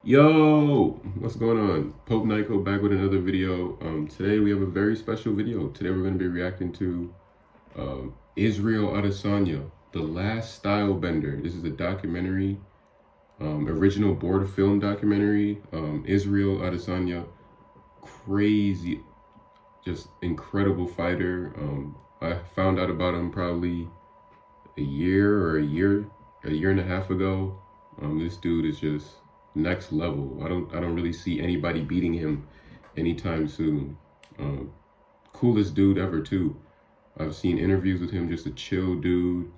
Yo, what's going on? Popenyco back with another video. Today we have a very special video. Today we're going to be reacting to Israel Adesanya, The Last Stylebender. This is a documentary, original board film documentary. Israel Adesanya, crazy, just incredible fighter. I found out about him probably a year and a half ago. This dude is just next level. I don't really see anybody beating him anytime soon. Coolest dude ever too. I've seen interviews with him, just a chill dude.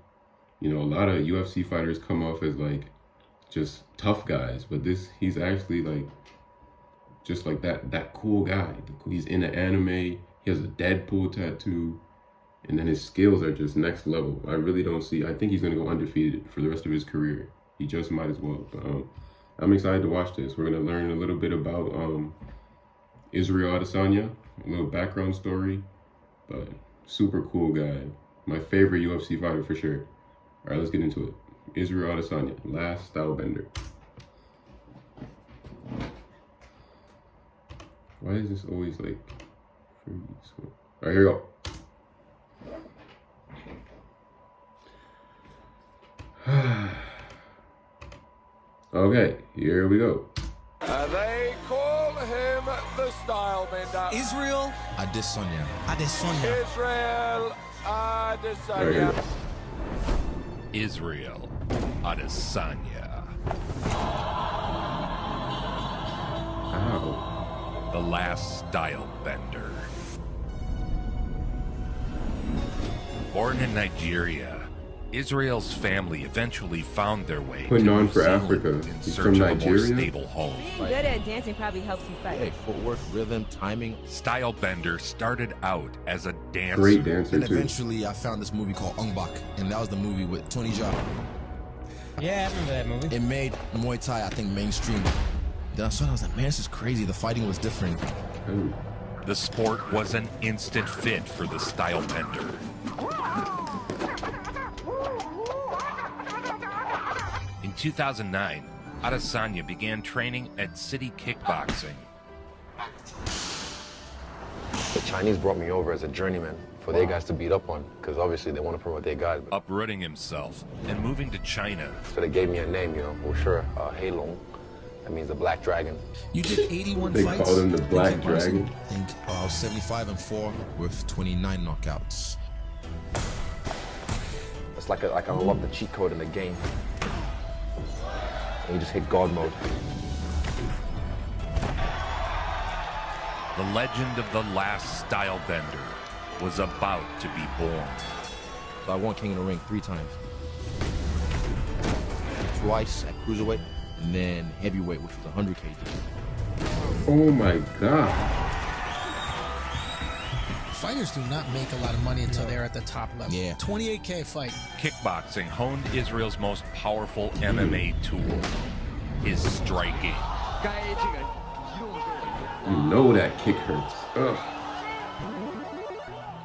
You know, a lot of UFC fighters come off as like just tough guys, but he's actually like just like that cool guy. He's in the anime. He has a Deadpool tattoo, and then his skills are just next level. I really don't see. I think he's gonna go undefeated for the rest of his career. He just might as well. But, I'm excited to watch this. We're gonna learn a little bit about Israel Adesanya, a little background story, but super cool guy. My favorite UFC fighter for sure. All right, let's get into it. Israel Adesanya, Last Stylebender. Why is this always like freeze? All right, here we go. Okay, here we go. They call him the Stylebender. Israel ADESANYA. Israel Adesanya. Israel Adesanya. Ow. The Last Stylebender. Born in Nigeria, Israel's family eventually found their way Putting to on New for Zealand Africa. in He's search from of a more Nigeria? stable home. Being good at dancing probably helps you fight. Hey, footwork, rhythm, timing. Stylebender started out as a dancer. Great dancer And too. eventually I found this movie called Ungbak, and that was the movie with Tony Jaa. Yeah, I remember that movie. It made Muay Thai, I think, mainstream. Then I saw it, I was like, man, this is crazy. The fighting was different. Ooh. The sport was an instant fit for the Stylebender. In 2009, Adesanya began training at City Kickboxing. The Chinese brought me over as a journeyman for their guys to beat up on, because obviously they want to promote their guys. Uprooting himself and moving to China. So they gave me a name, you know, well, sure, Hei Long. That means the Black Dragon. You did 81 They fights. called him the in Black kickboxing. Dragon. I think I was 75-4 with 29 knockouts. It's like I unlocked the cheat code in the game. And you just hit God mode. The legend of the Last Stylebender was about to be born. So I won King of the Ring 3 times. Twice at cruiserweight, and then heavyweight, which was 100 kg. Oh my God. Fighters do not make a lot of money until they're at the top level. Yeah. 28K fight. Kickboxing honed Israel's most powerful MMA tool, his striking. You know that kick hurts. Ugh.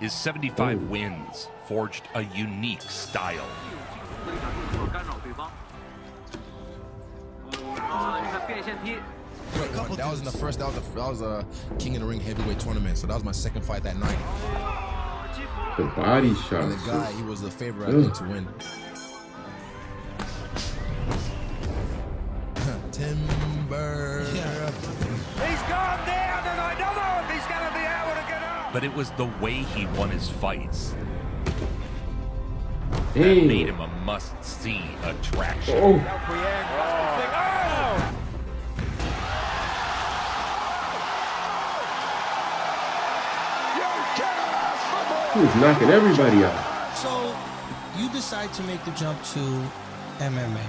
His 75 wins forged a unique style. That was in the first. That was a King of the Ring heavyweight tournament. So that was my second fight that night. The body And shots. the guy, he was the favorite, I think, to win. Timber. He's gone down, and I don't know if he's going to be able to get up. But it was the way he won his fights that made him a must-see attraction. Oh. He was knocking everybody out. So, you decide to make the jump to MMA.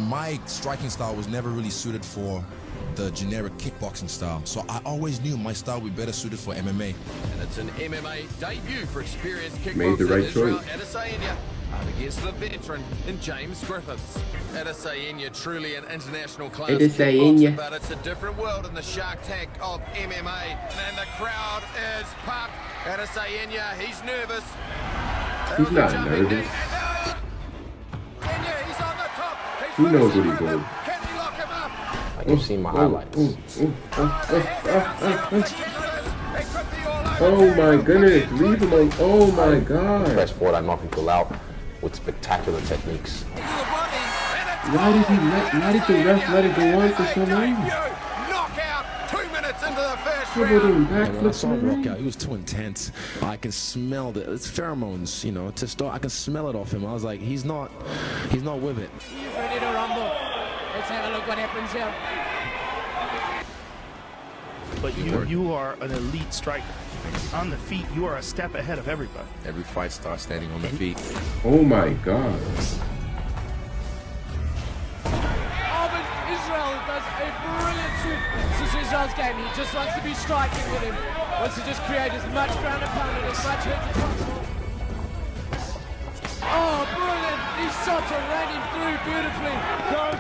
My striking style was never really suited for the generic kickboxing style. So I always knew my style would be better suited for MMA. And it's an MMA debut for experienced kickboxer Made the right Israel choice. Adesanya up against the veteran in James Griffiths. Adesanya, truly an international class Adesanya. kickboxer, but it's a different world in the shark tank of MMA. And the crowd is pumped. Adesanya, he's nervous. He's not nervous. He knows what he's doing. Can he lock him up? Like you've seen my highlights. Oh my goodness, leave him alone. Oh my God. Press forward, I knock people out with spectacular techniques. Why did the ref let it go on for so long? Knockout, 2 minutes into the first How about round. him backflips? I saw him rock out. He was too intense. I can smell it's pheromones, you know. I can smell it off him. I was like, he's not with it. He's ready to rumble. Let's have a look what happens here. But you are an elite striker. On the feet, you are a step ahead of everybody. Every fight starts standing on the feet. Oh my God. Israel does a brilliant sweep. This is Israel's game. He just wants to be striking with him. Wants to just create as much ground and pound and as much hits as possible. Oh, brilliant. These shots are raining through beautifully.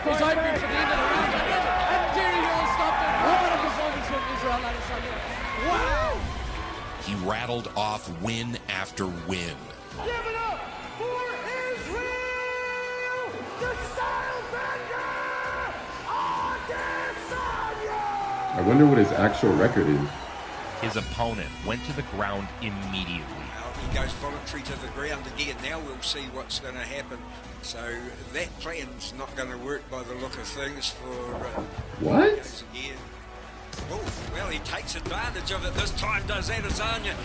He's hoping for the end of the round. And Jerry Hill stopped it. What a performance from Israel Adesanya. Wow. He rattled off win after win. Give it up for Israel! The STYLEBENDER! ADESANYA! I wonder what his actual record is. His opponent went to the ground immediately. He goes voluntary to the ground again. Now we'll see what's going to happen. So that plan's not going to work by the look of things for... What? Again. Oh, well, he takes advantage of it this time, does Adesanya.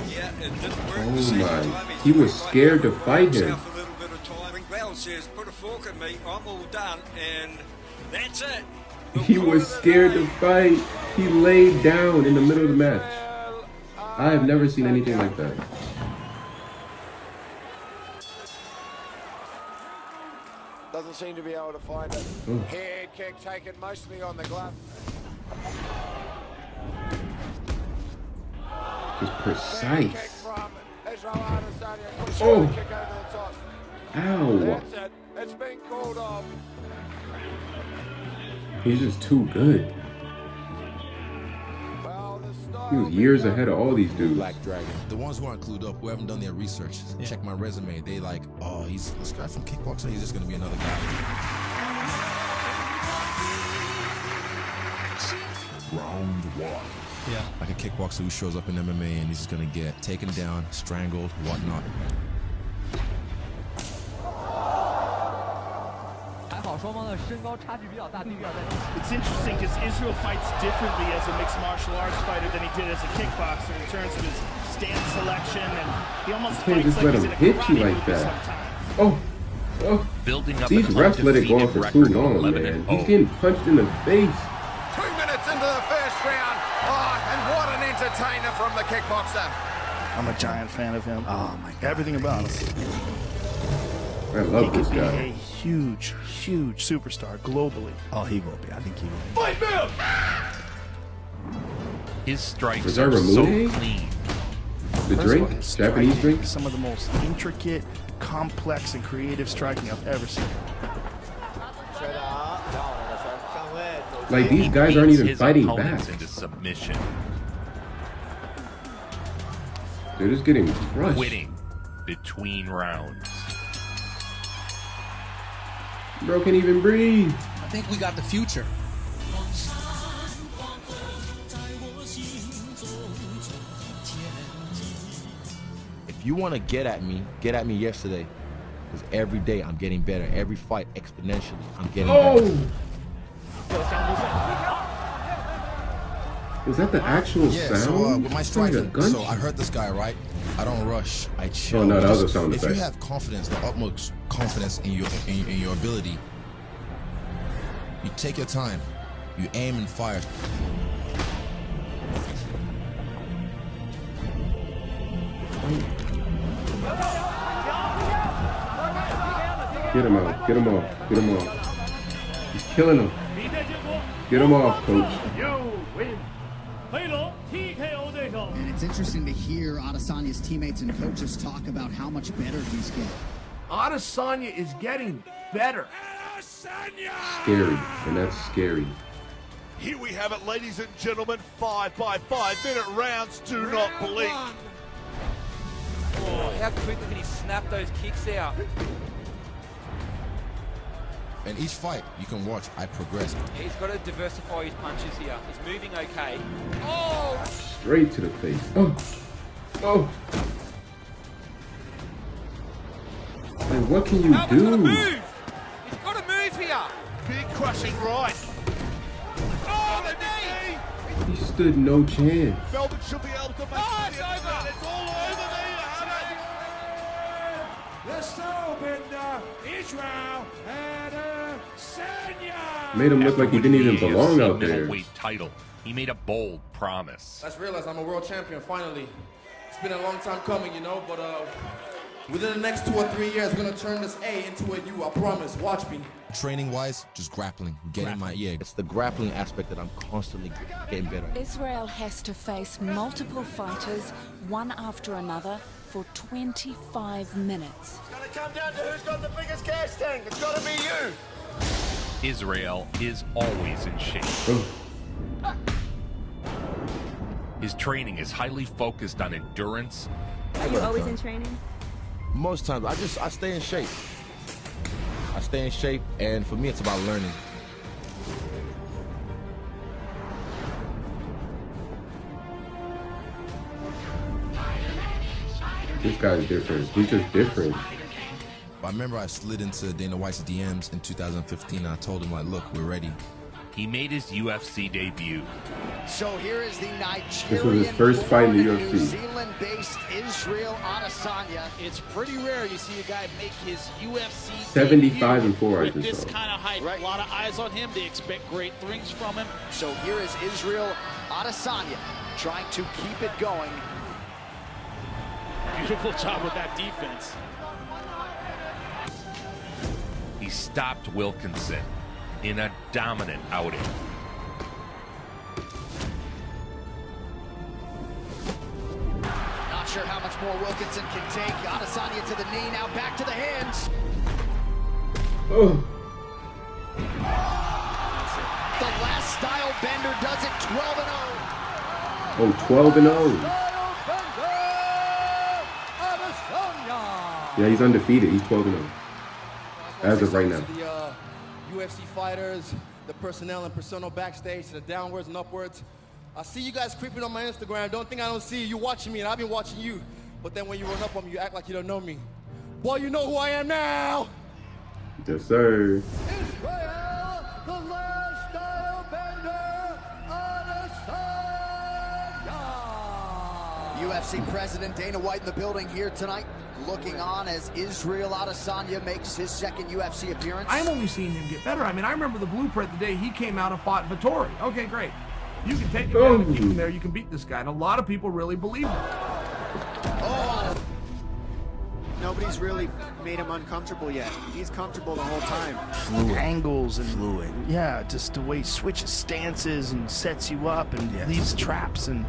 Yeah, it didn't work the second time. He was scared to fight him. A little bit of timing. Bell says, put a fork in me, I'm all done, and that's it. He was scared to fight. He laid down in the middle of the match. I have never seen anything like that. Doesn't seem to be able to find it. Head kick taken mostly on the glove. Just precise. Oh. Oh. Ow. That's it. It's been called off. He's just too good. He was years ahead of all these dudes. Black Dragon. The ones who aren't clued up, who haven't done their research, check my resume. They like, oh, he's this guy from kickboxing. He's just gonna be another guy. Round one. Yeah. Like a kickboxer who shows up in MMA and he's just gonna get taken down, strangled, whatnot. It's interesting because Israel fights differently as a mixed martial arts fighter than he did as a kickboxer in terms of his stance selection, and he almost can't fights just like let he's him in a hit you karate like movie that. sometimes. Oh. Building up These an refs let it go on undefeated for too record of long, 11 man. and He's 0. getting punched in the face. 2 minutes into the first round. Oh, and what an entertainer from the kickboxer. I'm a giant fan of him. Oh my God. Everything about him. I love this He could be guy. a huge, huge superstar globally. Oh, he will be. I think he will. Fight move! His strikes Was that are so Ramune? clean. The drink? Japanese drink? Some of the most intricate, complex, and creative striking I've ever seen. Like, these He guys aren't beats even his fighting opponents back. into submission, They're just getting crushed. quitting between rounds. Bro can't even breathe. I think we got the future. If you want to get at me yesterday. Because every day I'm getting better. Every fight exponentially, I'm getting better. Was that the actual Yeah, sound? so with my Sounds like a striking, gunshot. so I heard this guy, right? I don't rush, I chill. Oh, no, that was a Just- sound If effect. you have confidence, the utmost confidence in your ability, you take your time, you aim and fire. Get him out. Get him off. Get him off. He's killing him. Get him off, coach. And it's interesting to hear Adesanya's teammates and coaches talk about how much better he's getting. Adesanya is getting better. Scary. And that's scary. Here we have it, ladies and gentlemen. 5 by 5 minute rounds. Do not blink. Oh, how quickly can he snap those kicks out? And each fight, you can watch, I progress. He's got to diversify his punches here. He's moving okay. Oh! Straight to the face. Oh. Oh. Like, what can you Albert's do? got to move! He's got to move here! Big crushing right. Oh, the knee! He stood no chance. Melbourne should be able to make Oh, it's over! It's all over there. The Stylebender, Israel Adesanya! Made him look like he didn't even belong out there. Middleweight title. He made a bold promise. Let's realize I'm a world champion finally. It's been a long time coming, you know, but within the next 2 or 3 years, we're gonna turn this A into a U. I promise. Watch me. Training wise, just grappling, getting my It's the grappling aspect that I'm constantly getting better at. Israel has to face multiple fighters, one after another, for 25 minutes. It's gonna come down to who's got the biggest gas tank. It's gotta be you. Israel is always in shape. His training is highly focused on endurance. Are you always in training? Most times, I stay in shape. I stay in shape, and for me, it's about learning. This guy's different. He's just different. I remember I slid into Dana White's DMs in 2015 and I told him, like, look, we're ready. He made his UFC debut. So here is the Nigerian, This was his first fight in the New UFC. Zealand-based Israel Adesanya. It's pretty rare you see a guy make his UFC 75 and 4, I with just this saw. kind of hype. A lot of eyes on him. They expect great things from him. So here is Israel Adesanya trying to keep it going. Beautiful job with that defense. He stopped Wilkinson in a dominant outing. Not sure how much more Wilkinson can take. Adesanya to the knee, now back to the hands. Oh. The last style bender does it 12-0. Oh, 12-0. Yeah, he's undefeated. He's 12-0. As of right now. The UFC fighters, the personnel and personnel backstage, the downwards and upwards. I see you guys creeping on my Instagram. Don't think I don't see you. You're watching me, and I've been watching you. But then when you run up on me, you act like you don't know me. Boy, you know who I am now. Yes, sir. Israel, the last style bender, Adesanya! UFC President Dana White in the building here tonight, looking on as Israel Adesanya makes his second UFC appearance. I'm only seeing him get better. I mean, I remember the blueprint the day he came out and fought Vittori. Okay, great. You can take him down and keep him there. You can beat this guy. And a lot of people really believe it. Oh! Nobody's really made him uncomfortable yet. He's comfortable the whole time. Fluid. Angles and fluid. Yeah, just the way he switches stances and sets you up and leaves traps. And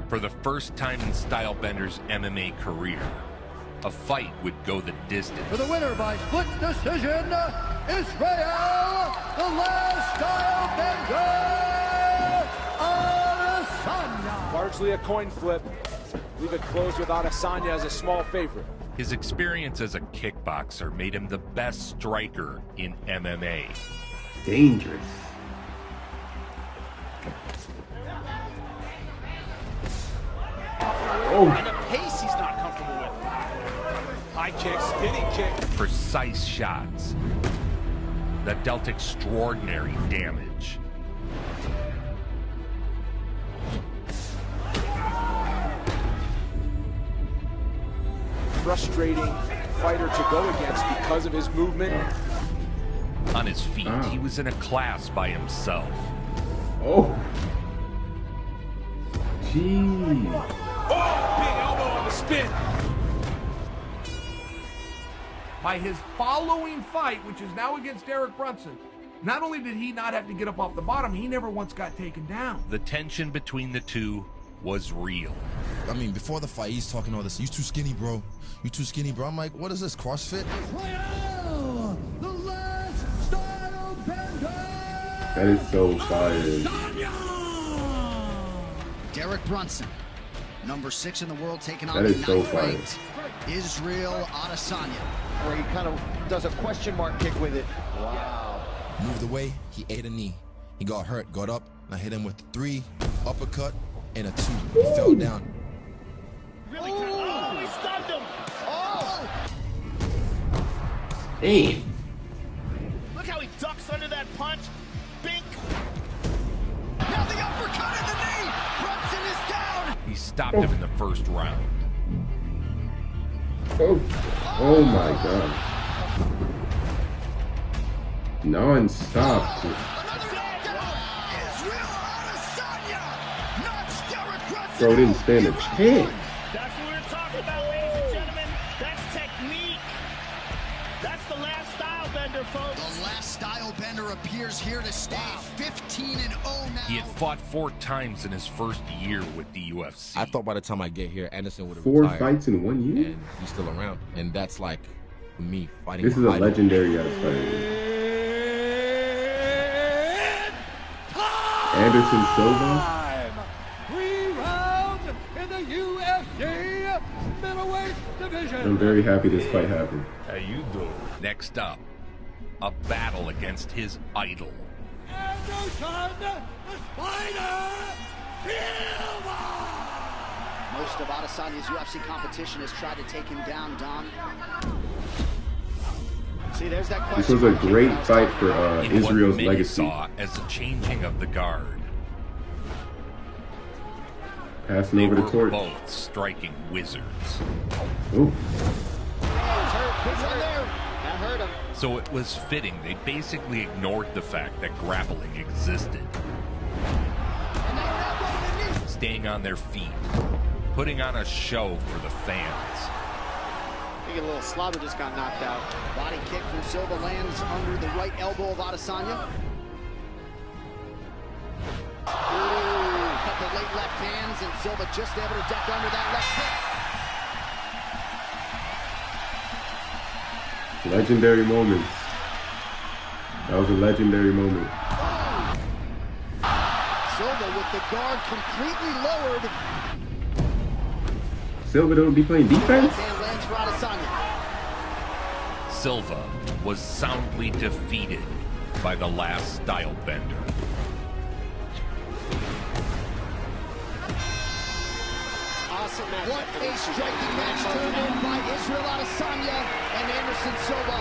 For the first time in Stylebender's MMA career, a fight would go the distance. For the winner by split decision, Israel, the last style bender, Adesanya! Largely a coin flip. Leave it closed with Adesanya as a small favorite. His experience as a kickboxer made him the best striker in MMA. Dangerous. and the pace he's not comfortable with. High kick, spinning kick. Precise shots that dealt extraordinary damage. Frustrating fighter to go against because of his movement. On his feet, he was in a class by himself. Oh. Jeez. Oh, big elbow on the spin. By his following fight, which is now against Derek Brunson, not only did he not have to get up off the bottom, he never once got taken down. The tension between the two was real. I mean, before the fight, he's talking all this. You too skinny, bro. You too skinny, bro. I'm like, what is this, CrossFit? The last style bender, That is so fire. Derek Brunson Number 6 in the world taking on That the is so 9th fire. ranked Israel Adesanya. Where he kind of does a question mark kick with it. Wow. Moved away, he ate a knee. He got hurt, got up, and I hit him with 3, uppercut, and a 2. He fell down. Really kind of, oh, he stunned him. Oh! Hey. Look how he ducks under that punch. Bink. Now the uppercut in the knee. Brunson is down. He stopped him in the first round. Oh my god. Non-stop. Bro didn't stand a chance. That's what we're talking about, ladies and gentlemen. That's technique. That's the last style bender, folks. The last style bender appears here to stay. 15-0 now. He had fought 4 times in his first year with the UFC. I thought by the time I get here, Anderson would have 4 retired. fights in 1 year? And he's still around. And that's like me fighting. This is a legendary ass fight. Anderson Silva? 3 rounds in the UFC middleweight division. I'm very happy this fight happened. How you doing? Next up, a battle against his idol. Anderson, the Spider, Silva! Most of Adesanya's UFC competition has tried to take him down, Don. See, there's that This question. was a great fight for In Israel's what many legacy. saw as a changing of the guard. Passing They over the were torch. both striking wizards. Ooh. That hurt him. So it was fitting they basically ignored the fact that grappling existed. Staying on their feet, putting on a show for the fans. I think a little slobber just got knocked out. Body kick from Silva lands under the right elbow of Adesanya. Ooh, couple late left hands, and Silva just able to duck under that left kick. Legendary moments. That was a legendary moment. Silva with the guard completely lowered. Silva don't be playing defense? And lands for Adesanya. Silva was soundly defeated by the last style bender. Awesome match. What a striking match turned in by Israel Adesanya and Anderson Silva.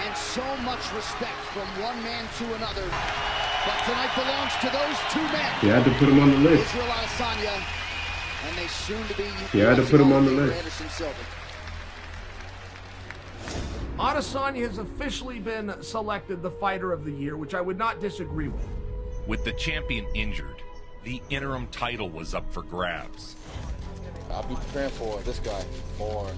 And so much respect from one man to another. But tonight belongs to those 2 men. You had to put him on the list. Israel Adesanya and they soon to be You had to put him on the list. Anderson Silva. Adesanya has officially been selected the fighter of the year, which I would not disagree with. With the champion injured, the interim title was up for grabs. I'll be preparing for this guy for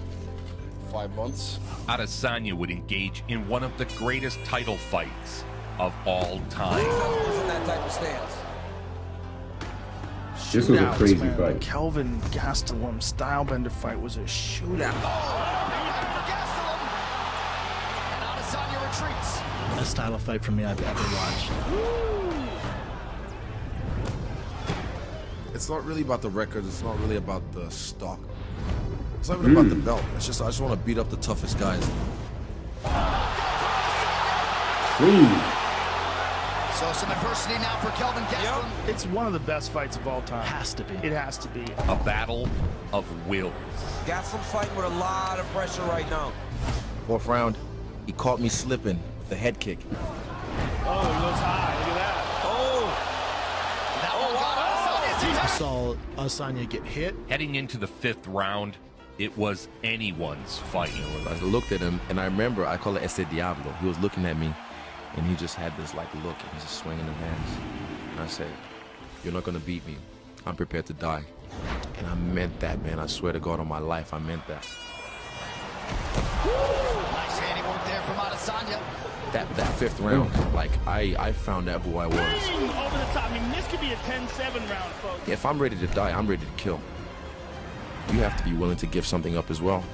5 months. Adesanya would engage in one of the greatest title fights of all time. That type of stance. This was a Shootouts, crazy man. fight. Kelvin Gastelum stylebender fight was a shootout. And Adesanya retreats. Best style of fight for me I've ever watched. It's not really about the records. It's not really about the stock. It's not even about the belt. It's just I just want to beat up the toughest guys. So some adversity now for Kelvin Gastelum. It's one of the best fights of all time. Has to be. It has to be. A battle of wills. Gastelum fighting with a lot of pressure right now. 4th round, he caught me slipping with the head kick. Oh, he goes high. Look at that. I saw Adesanya get hit. Heading into the 5th round, it was anyone's fight. I looked at him, and I remember I call it Ese Diablo. He was looking at me, and he just had this like look, and he's just swinging his hands. And I said, "You're not gonna beat me. I'm prepared to die." And I meant that, man. I swear to God on my life, I meant that. Nice handing work there from Adesanya. That 5th round, like I found out who I was. Over the top. I mean, this could be a 10-7 round, folks. If I'm ready to die, I'm ready to kill. You have to be willing to give something up as well.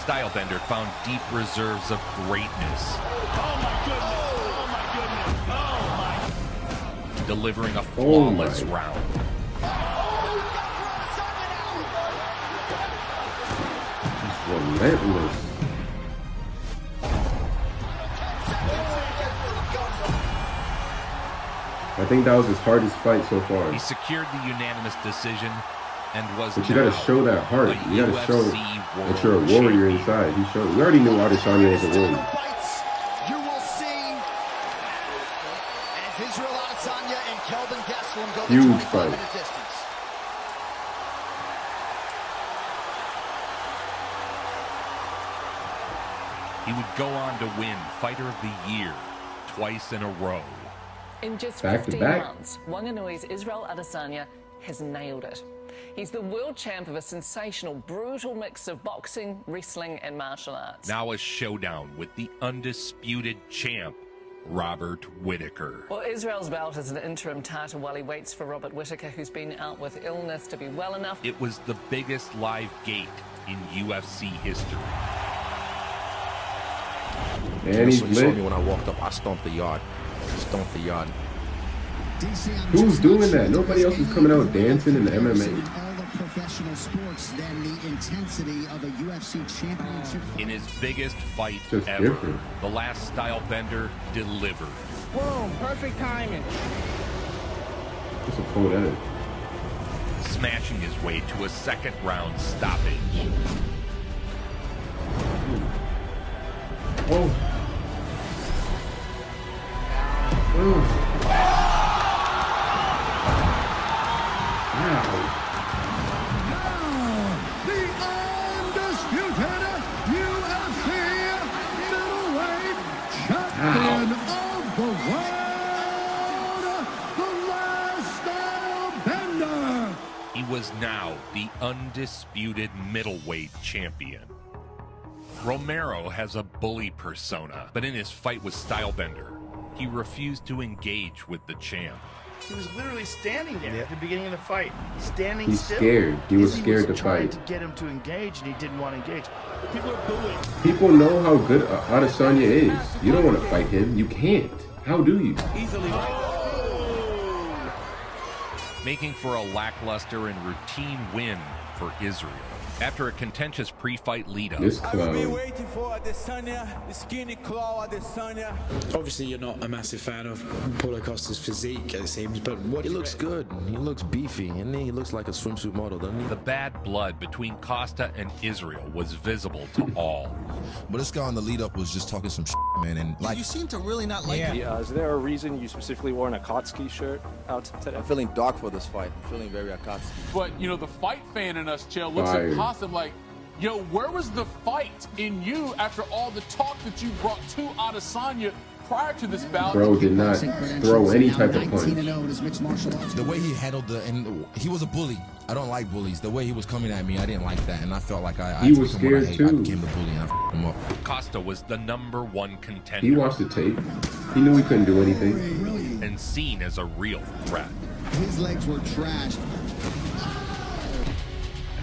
Stylebender found deep reserves of greatness. Oh my goodness. Oh my goodness. Oh my. Delivering a flawless round. relentless. I think that was his hardest fight so far. He secured the unanimous decision and was. But you gotta show that heart. You gotta show that you're a warrior inside. He showed. We already knew Adesanya was a warrior. You will see as Israel Adesanya and Kelvin Gastelum go Huge the 25-minute fight. distance. He would go on to win Fighter of the Year twice in a row. In just Back to 15 back. months, Wanganui's Israel Adesanya has nailed it. He's the world champ of a sensational, brutal mix of boxing, wrestling and martial arts. Now a showdown with the undisputed champ, Robert Whittaker. Well, Israel's bout is an interim title while he waits for Robert Whittaker, who's been out with illness, to be well enough. It was the biggest live gate in UFC history. And he's So you saw lit. me when I walked up. I stomped the yard. Stomped the yard. Who's doing that? Nobody else is coming out dancing in the MMA. All the professional sports than the intensity of a UFC championship. In his biggest fight Just ever, different. the last Stylebender delivered. Boom, perfect timing. It's a cold edit. Smashing his way to a second round stoppage. Oh. The undisputed UFC middleweight champion of the world, the last Stylebender. He was now the undisputed middleweight champion. Romero has a bully persona, but in his fight with Stylebender, he refused to engage with the champ. He was literally standing there at the beginning of the fight, standing He's still. scared. He was Izzy scared to trying fight. to get him to engage, and he didn't want to engage. People are booing. People know how good Adesanya is. You don't want to fight him. You can't. How do you? Easily. Making for a lackluster and routine win for Israel. After a contentious pre-fight lead-up, This I will be clown. waiting for Adesanya, the skinny claw Adesanya. Obviously, you're not a massive fan of Paulo Costa's physique, it seems, but what He looks good. He looks beefy, and he looks like a swimsuit model, doesn't he? the bad blood between Costa and Israel was visible to all. But this guy on the lead up was just talking some shit, man, and like You seem to really not like him. Is there a reason you specifically wore an Akatsuki shirt out today? I'm feeling dark for this fight. I'm feeling very Akatsuki. But, you know, the fight fan in us, Chill, looks Fire. at Costa like, yo, where was the fight in you after all the talk that you brought to Adesanya prior to this bout? Bro did not throw any type of punch. the way he handled and he was a bully. I don't like bullies. The way he was coming at me, I didn't like that, and I felt like I He was took him what I scared hate. I too. became the bully and I f***ed him up. Costa was the #1 contender. He watched the tape. He knew he couldn't do anything. and seen as a real threat. His legs were trashed.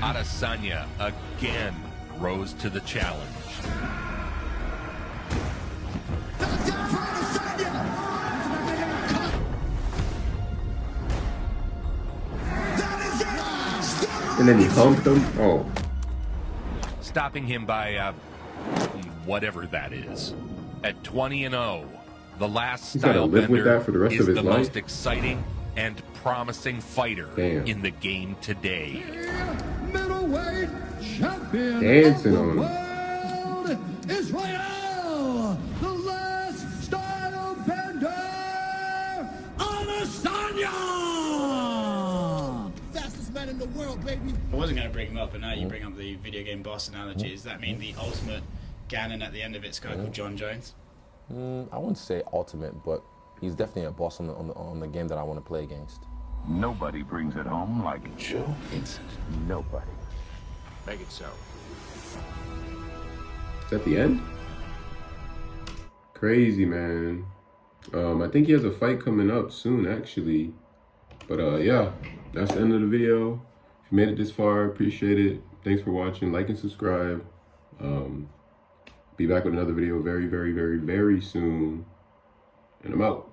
Adesanya again rose to the challenge. And then he humped him. Oh. Stopping him by, whatever that is. At 20-0, the last He's gotta live with that for the rest is of his the life? most exciting and promising fighter Damn. in the game today. Middleweight champion Dancing of on the him. world, Israel, the last Stylebender, Adesanya! Fastest man in the world, baby. I wasn't going to bring him up, but now you bring up the video game boss analogy. Does that mean the ultimate Ganon at the end of it's a guy called John Jones? I wouldn't say ultimate, but he's definitely a boss on the game that I want to play against. Nobody brings it home like Joe Vincent. Nobody. Make it so. Is that the end? Crazy, man. I think he has a fight coming up soon, actually. But yeah, that's the end of the video. If you made it this far, appreciate it. Thanks for watching. Like and subscribe. Be back with another video very, very, very, very soon. And I'm out.